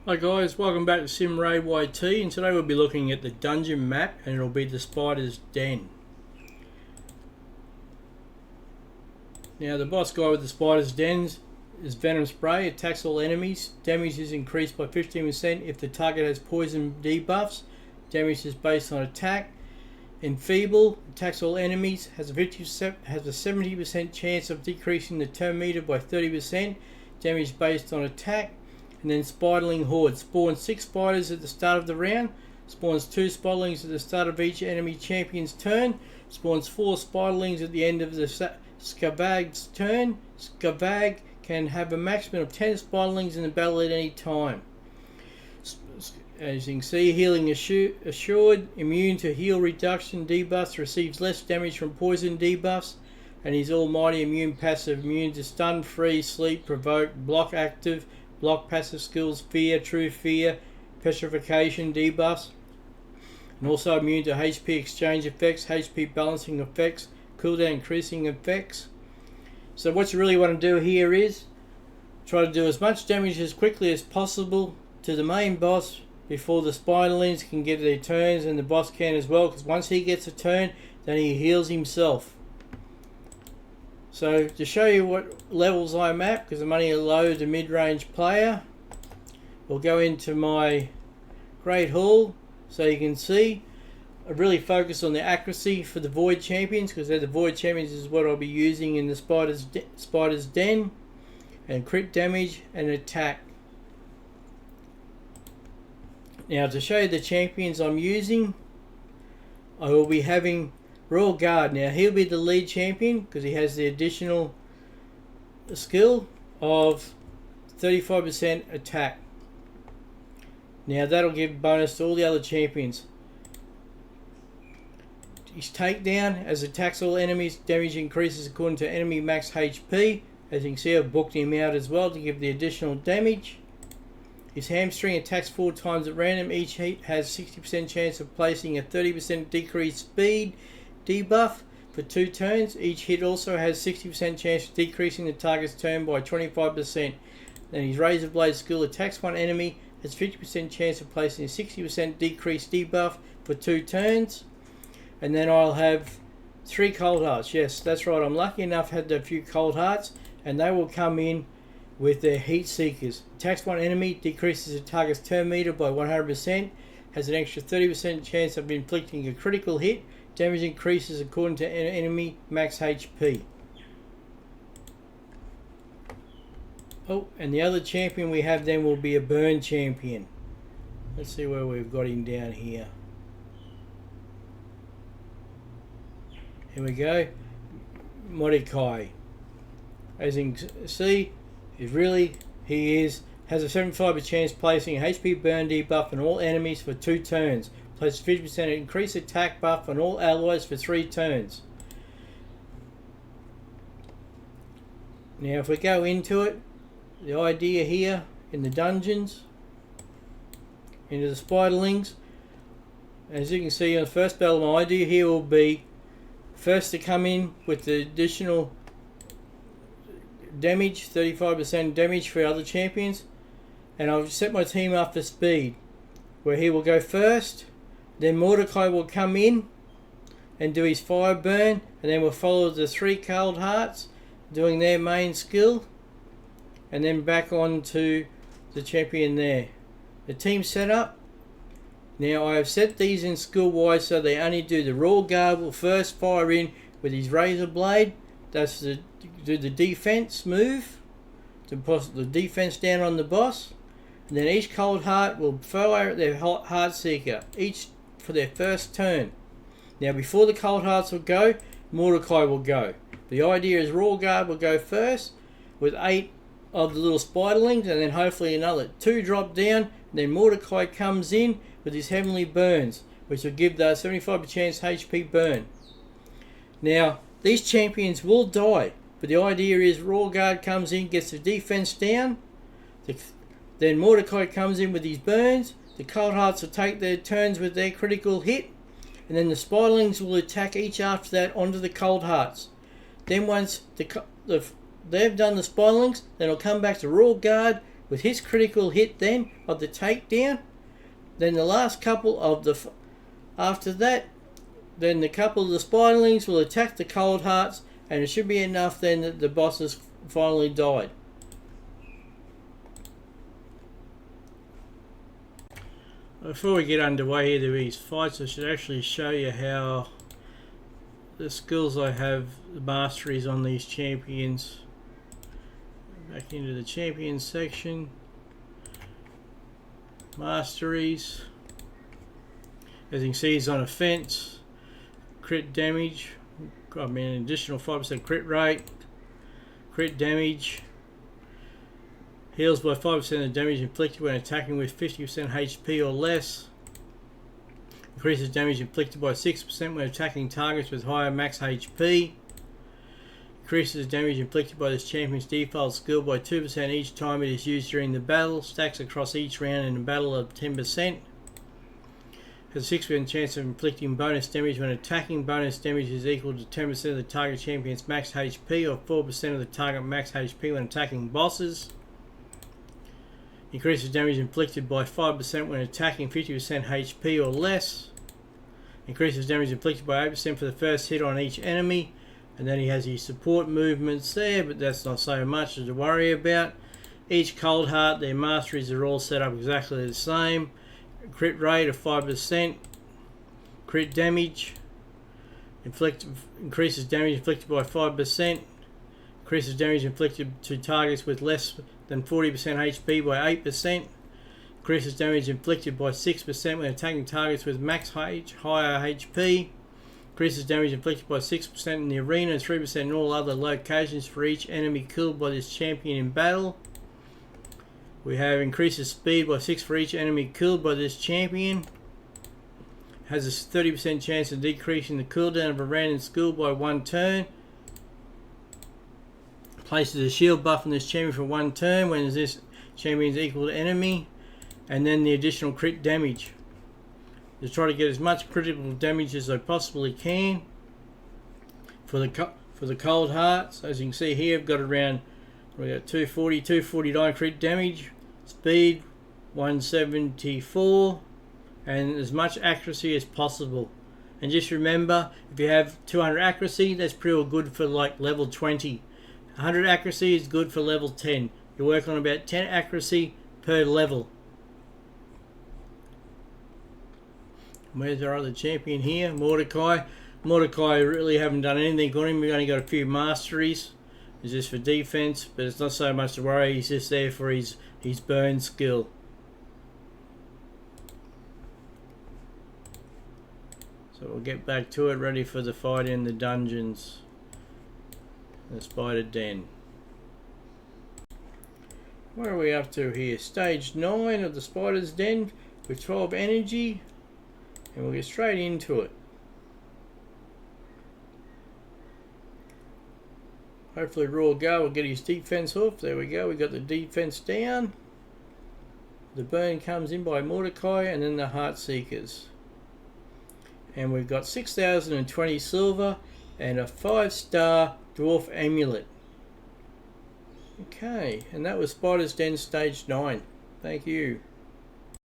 Hi guys, welcome back to Sim Ray YT, and today we'll be looking at the dungeon map, and it'll be the Spider's Den. Now the boss guy with the Spider's Dens is Venom Spray, attacks all enemies, damage is increased by 15% if the target has poison debuffs, damage is based on attack. Enfeeble, attacks all enemies, has a 70% chance of decreasing the turn meter by 30%, damage based on attack. And then Spiderling Horde, spawns 6 spiders at the start of the round, spawns 2 Spiderlings at the start of each enemy champion's turn, spawns 4 Spiderlings at the end of the Skavag's turn. Skavag can have a maximum of 10 Spiderlings in the battle at any time. As you can see, healing assured, immune to heal reduction debuffs, receives less damage from poison debuffs, and his almighty immune passive, immune to stun, freeze, sleep, provoke, block active, block passive skills, fear, true fear, petrification debuffs, and also immune to HP exchange effects, HP balancing effects, cooldown increasing effects. So what you really want to do here is try to do as much damage as quickly as possible to the main boss before the Spiderlings can get their turns, and the boss can as well, because once he gets a turn then he heals himself. So to show you what levels I'm at, because I'm only a low to mid-range player, we'll go into my Great Hall so you can see. I really focus on the accuracy for the Void Champions, because they're the Void Champions is what I'll be using in the Spider's Den, and crit damage and attack. Now to show you the champions I'm using, I will be having Royal Guard. Now he'll be the lead champion because he has the additional skill of 35% attack. Now that'll give bonus to all the other champions. His takedown, as attacks all enemies, damage increases according to enemy max HP. As you can see, I've booked him out as well to give the additional damage. His hamstring attacks 4 times at random. Each hit has 60% chance of placing a 30% decreased speed debuff for 2 turns. Each hit also has 60% chance of decreasing the target's turn by 25%. Then his Razor Blade skill attacks one enemy, has 50% chance of placing a 60% decreased debuff for 2 turns. And then I'll have 3 Cold Hearts. Yes, that's right, I'm lucky enough to have a few Cold Hearts, and they will come in with their Heat Seekers. Attacks one enemy, decreases the target's turn meter by 100%, has an extra 30% chance of inflicting a critical hit. Damage increases according to enemy max HP. Oh, and the other champion we have then will be a burn champion. Let's see where we've got him down here. Here we go. Mordecai. As you can see, he has a 75% chance placing a HP burn debuff on all enemies for 2 turns. Places 50% increased attack buff on all allies for 3 turns. Now if we go into it, the idea here in the dungeons, into the Spiderlings, as you can see in the first battle, my idea here will be first to come in with the additional damage, 35% damage for other champions, and I've set my team up for speed, where he will go first, then Mordecai will come in and do his fire burn, and then we'll follow the 3 Cold Hearts doing their main skill, and then back on to the champion there. The team setup. Now I have set these in skill wise so they only do the Royal Guard will first fire in with his Razor Blade. That's to do the defense move, to put the defense down on the boss. And then each Cold Heart will fire at their Heart Seeker, each for their first turn. Now before the Cold Hearts will go, Mordecai will go. The idea is Royal Guard will go first with 8 of the little Spiderlings, and then hopefully another 2 drop down, and then Mordecai comes in with his Heavenly Burns, which will give the 75% chance HP burn. Now these champions will die, but the idea is Royal Guard comes in, gets the defense down, then Mordecai comes in with his burns, the Cold Hearts will take their turns with their critical hit, and then the Spiderlings will attack each after that onto the Cold Hearts. Then once they've done the Spiderlings, then it'll come back to Royal Guard with his critical hit then of the takedown. Then the last couple of the after that, then the couple of the Spiderlings will attack the Cold Hearts, and it should be enough then that the bosses finally died. Before we get underway here to these fights, I should actually show you how the skills I have, the masteries on these champions. Back into the champions section. Masteries. As you can see, he's on offense, crit damage, an additional 5% crit rate, crit damage, heals by 5% of the damage inflicted when attacking with 50% HP or less, increases damage inflicted by 6% when attacking targets with higher max HP, increases damage inflicted by this champion's default skill by 2% each time it is used during the battle, stacks across each round in the battle of 10%, has a 6% chance of inflicting bonus damage when attacking. Bonus damage is equal to 10% of the target champion's max HP or 4% of the target max HP when attacking bosses. Increases damage inflicted by 5% when attacking 50% HP or less. Increases damage inflicted by 8% for the first hit on each enemy. And then he has his support movements there, but that's not so much to worry about. Each Cold Heart, their masteries are all set up exactly the same. Crit rate of 5%, crit damage, increases damage inflicted by 5%, increases damage inflicted to targets with less than 40% HP by 8%, increases damage inflicted by 6% when attacking targets with max higher HP, increases damage inflicted by 6% in the arena and 3% in all other locations for each enemy killed by this champion in battle. We have increases speed by 6 for each enemy killed by this champion. Has a 30% chance of decreasing the cooldown of a random skill by 1 turn. Places a shield buff on this champion for 1 turn when this champion is equal to enemy. And then the additional crit damage. To try to get as much critical damage as I possibly can. For the Cold Hearts, as you can see here, I've got around 240, 249 crit damage. Speed 174 and as much accuracy as possible. And just remember, if you have 200 accuracy, that's pretty good for like level 20. 100 accuracy is good for level 10. You work on about 10 accuracy per level. Where's our other champion here? Mordecai. Mordecai really haven't done anything on him. We've only got a few masteries. It's just for defense, but it's not so much to worry. He's just there for his burn skill. So we'll get back to it, ready for the fight in the dungeons. The spider den. What are we up to here? Stage 9 of the spider's den with 12 energy, and we'll get straight into it. Hopefully Raw Guard will get his defense off. There we go, we got the defense down. The burn comes in by Mordecai and then the Heart Seekers. And we've got 6,020 silver and a 5-star dwarf amulet. Okay, and that was Spider's Den Stage 9. Thank you.